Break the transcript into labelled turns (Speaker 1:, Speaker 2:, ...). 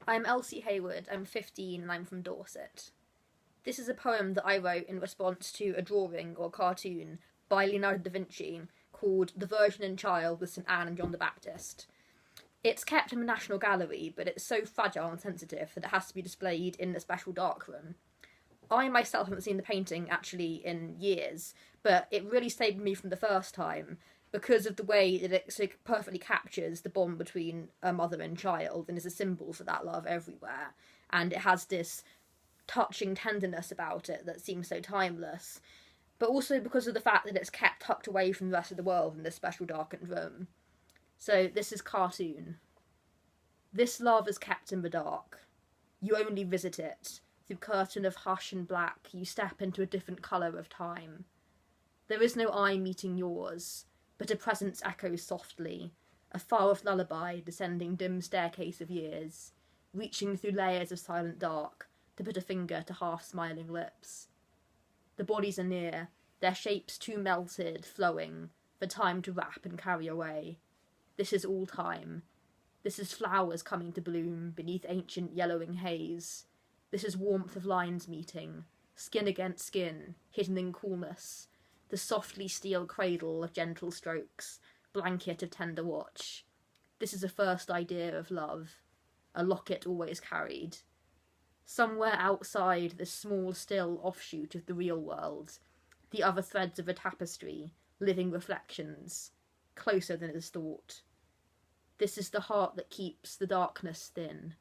Speaker 1: I'm Elsie Hayward, I'm 15 and I'm from Dorset. This is a poem that I wrote in response to a drawing or cartoon by Leonardo da Vinci called The Virgin and Child with St Anne and John the Baptist. It's kept in the National Gallery, but it's so fragile and sensitive that it has to be displayed in a special darkroom. I myself haven't seen the painting actually in years, but it really stayed with me from the first time because of the way that it so perfectly captures the bond between a mother and child and is a symbol for that love everywhere. And it has this touching tenderness about it that seems so timeless, but also because of the fact that it's kept tucked away from the rest of the world in this special darkened room. So this is cartoon. This love is kept in the dark. You only visit it. Through curtain of hush and black, you step into a different colour of time. There is no eye meeting yours, but a presence echoes softly, a far-off lullaby descending dim staircase of years, reaching through layers of silent dark to put a finger to half-smiling lips. The bodies are near, their shapes too melted, flowing, for time to wrap and carry away. This is all time. This is flowers coming to bloom beneath ancient yellowing haze. This is warmth of lines meeting, skin against skin, hidden in coolness, the softly steel cradle of gentle strokes, blanket of tender watch. This is a first idea of love, a locket always carried. Somewhere outside this small, still offshoot of the real world, the other threads of a tapestry, living reflections, closer than is thought. This is the heart that keeps the darkness thin,